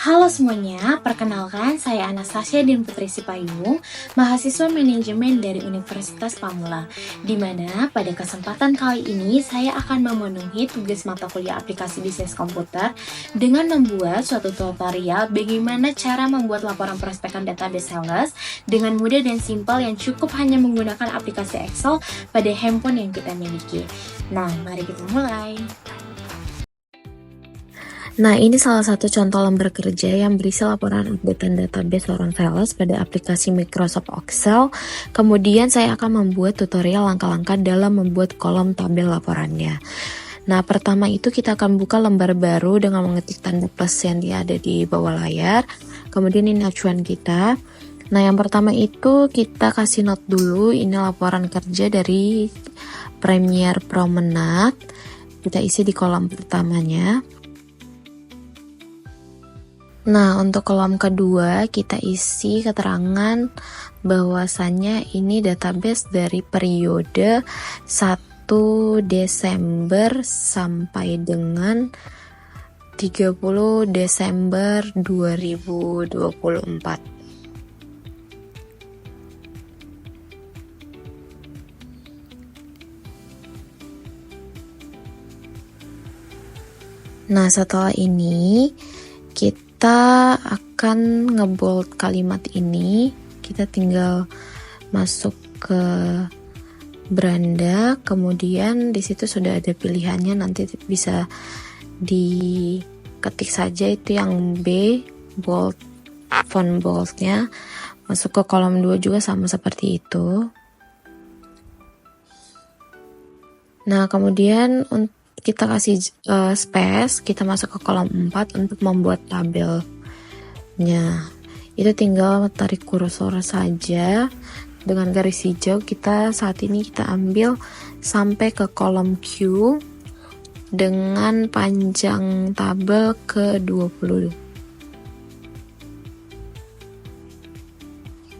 Halo semuanya, perkenalkan saya Anastasia Din Putri Sipayung, mahasiswa manajemen dari Universitas Pamulang, di mana pada kesempatan kali ini saya akan memenuhi tugas mata kuliah aplikasi bisnis komputer dengan membuat suatu tutorial bagaimana cara membuat laporan prospekan database sales dengan mudah dan simpel yang cukup hanya menggunakan aplikasi Excel pada handphone yang kita miliki. Nah, mari kita mulai. Nah, ini salah satu contoh lembar kerja yang berisi laporan updatean database seorang sales pada aplikasi Microsoft Excel. Kemudian saya akan membuat tutorial langkah-langkah dalam membuat kolom tabel laporannya. Nah, pertama itu kita akan buka lembar baru dengan mengetik tanda plus yang ada di bawah layar. Kemudian ini acuan kita. Nah, yang pertama itu kita kasih note dulu, ini laporan kerja dari Premier Promenade. Kita isi di kolom pertamanya. Nah, untuk kolom kedua kita isi keterangan bahwasannya ini database dari periode 1 Desember sampai dengan 30 Desember 2024. Nah, setelah ini kita akan ngebold kalimat ini. Kita tinggal masuk ke beranda, kemudian di situ sudah ada pilihannya, nanti bisa diketik saja itu yang B, bold, font boldnya. Masuk ke kolom 2 juga sama seperti itu. Nah, kemudian kita kasih space, kita masuk ke kolom 4 untuk membuat tabelnya. Itu tinggal tarik kursor saja dengan garis hijau. Saat ini kita ambil sampai ke kolom Q dengan panjang tabel ke 20.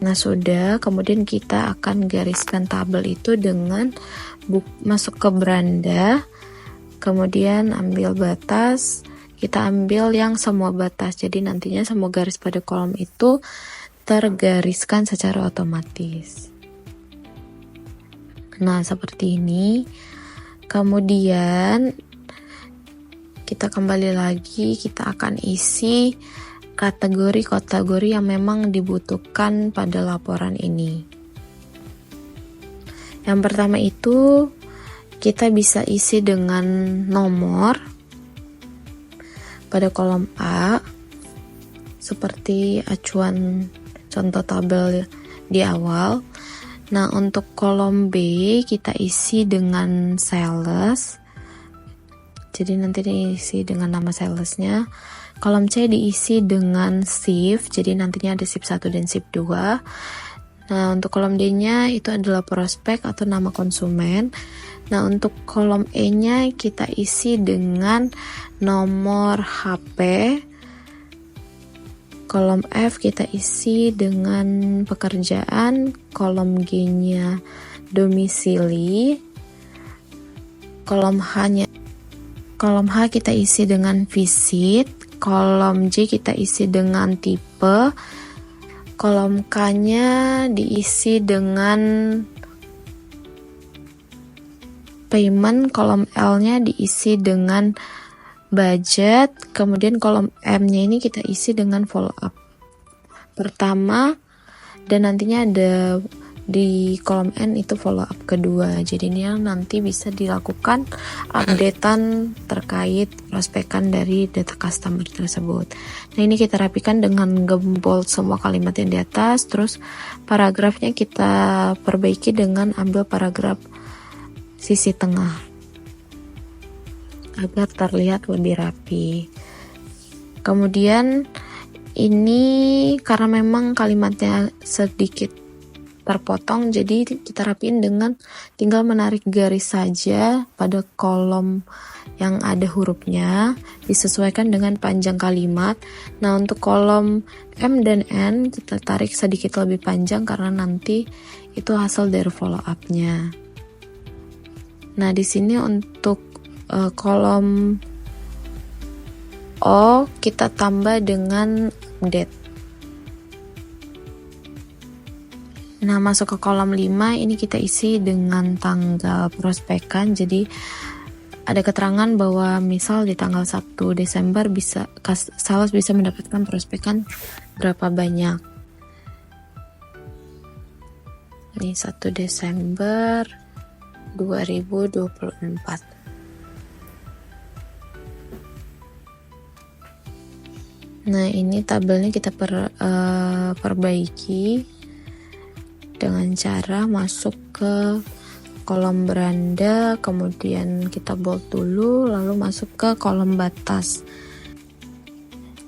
Nah, sudah, kemudian kita akan gariskan tabel itu dengan masuk ke beranda. Kemudian ambil batas, kita ambil yang semua batas, jadi nantinya semua garis pada kolom itu tergariskan secara otomatis. Nah, seperti ini. Kemudian kita kembali lagi, kita akan isi kategori-kategori yang memang dibutuhkan pada laporan ini. Yang pertama itu kita bisa isi dengan nomor pada kolom A seperti acuan contoh tabel di awal. Nah, untuk kolom B kita isi dengan sales, jadi nanti diisi dengan nama salesnya. Kolom C diisi dengan shift, jadi nantinya ada shift 1 dan shift 2. Nah, untuk kolom D nya itu adalah prospek atau nama konsumen. Nah, untuk kolom E-nya kita isi dengan nomor HP. Kolom F kita isi dengan pekerjaan. Kolom G-nya domisili. Kolom H kita isi dengan visit. Kolom J kita isi dengan tipe. Kolom K-nya diisi dengan payment, kolom L-nya diisi dengan budget, kemudian kolom M-nya ini kita isi dengan follow up pertama, dan nantinya ada di kolom N itu follow up kedua. Jadi ini nanti bisa dilakukan updatean terkait prospekan dari data customer tersebut. Nah, ini kita rapikan dengan gebold semua kalimat yang di atas, terus paragrafnya kita perbaiki dengan ambil paragraf sisi tengah agar terlihat lebih rapi. Kemudian ini karena memang kalimatnya sedikit terpotong, jadi kita rapiin dengan tinggal menarik garis saja pada kolom yang ada hurufnya, disesuaikan dengan panjang kalimat. Nah, untuk kolom M dan N kita tarik sedikit lebih panjang karena nanti itu hasil dari follow up-nya. Nah, di sini untuk kolom O kita tambah dengan date. Nah, masuk ke kolom 5 ini kita isi dengan tanggal prospekan. Jadi ada keterangan bahwa misal di tanggal 1 Desember sales bisa mendapatkan prospekan berapa banyak. Ini 1 Desember 2024. Nah, ini tabelnya kita perbaiki dengan cara masuk ke kolom beranda, kemudian kita bold dulu, lalu masuk ke kolom batas.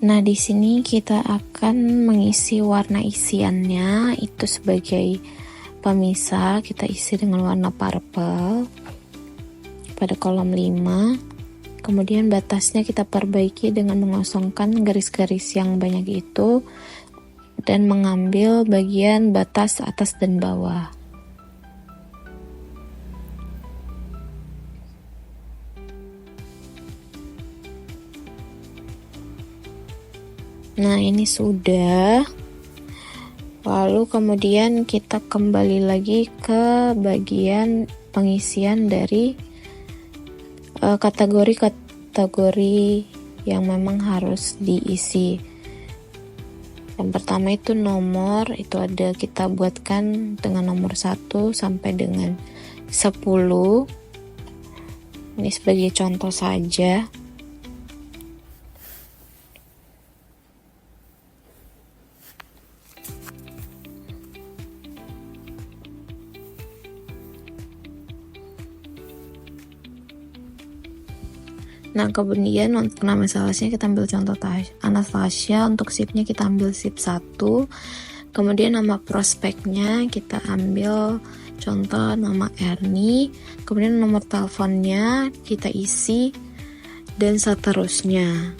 Nah, di sini kita akan mengisi warna isiannya itu sebagai pemisah. Kita isi dengan warna purple pada kolom 5. Kemudian batasnya kita perbaiki dengan mengosongkan garis-garis yang banyak itu dan mengambil bagian batas atas dan bawah. Nah, ini sudah. Lalu kemudian kita kembali lagi ke bagian pengisian dari kategori-kategori yang memang harus diisi. Yang pertama itu nomor, itu ada kita buatkan dengan nomor 1 sampai dengan 10. Ini sebagai contoh saja. Nah, kemudian untuk nama salesnya kita ambil contoh Anastasia, untuk shipnya kita ambil ship 1. Kemudian nama prospeknya kita ambil contoh nama Ernie. Kemudian nomor teleponnya kita isi dan seterusnya.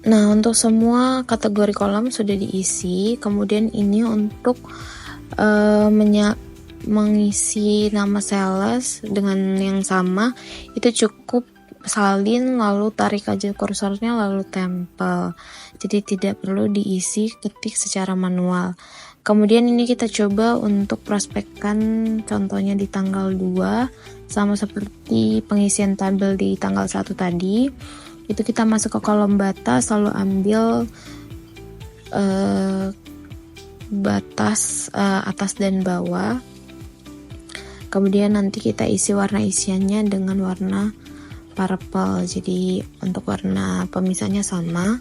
Nah, untuk semua kategori kolom sudah diisi. Kemudian ini untuk mengisi nama sales dengan yang sama, itu cukup salin lalu tarik aja kursornya lalu tempel. Jadi tidak perlu diisi ketik secara manual. Kemudian ini kita coba untuk prospekkan contohnya di tanggal 2, sama seperti pengisian tabel di tanggal 1 tadi. Itu kita masuk ke kolom batas, lalu ambil batas atas dan bawah. Kemudian nanti kita isi warna isiannya dengan warna purple. Jadi untuk warna pemisahnya sama.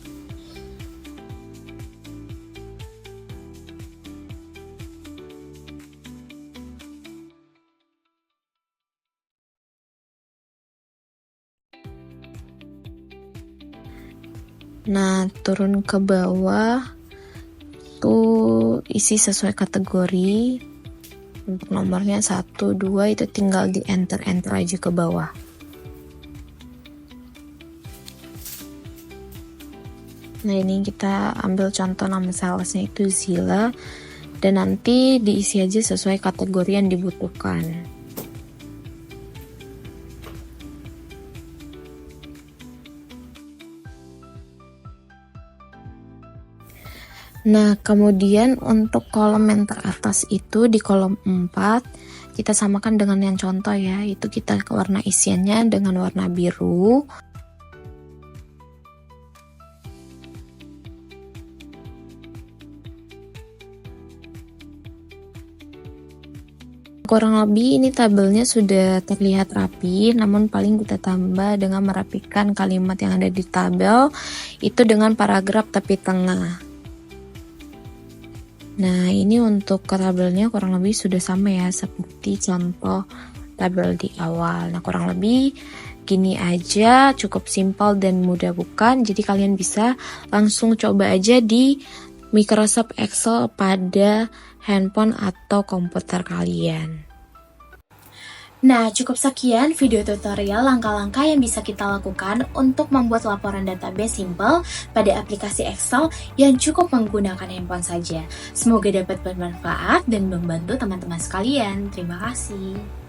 Nah, turun ke bawah tuh isi sesuai kategori. Untuk nomornya 1, 2 itu tinggal di enter aja ke bawah. Nah, ini kita ambil contoh nama salesnya itu Zila, dan nanti diisi aja sesuai kategori yang dibutuhkan. Nah, kemudian untuk kolom yang teratas itu di kolom 4 kita samakan dengan yang contoh ya, itu kita warna isiannya dengan warna biru. Kurang lebih ini tabelnya sudah terlihat rapi, namun paling kita tambah dengan merapikan kalimat yang ada di tabel itu dengan paragraf tepi tengah. Nah, ini untuk tabelnya kurang lebih sudah sama ya, seperti contoh tabel di awal. Nah, kurang lebih gini aja, cukup simpel dan mudah bukan? Jadi kalian bisa langsung coba aja di Microsoft Excel pada handphone atau komputer kalian. Nah, cukup sekian video tutorial langkah-langkah yang bisa kita lakukan untuk membuat laporan database simple pada aplikasi Excel yang cukup menggunakan handphone saja. Semoga dapat bermanfaat dan membantu teman-teman sekalian. Terima kasih.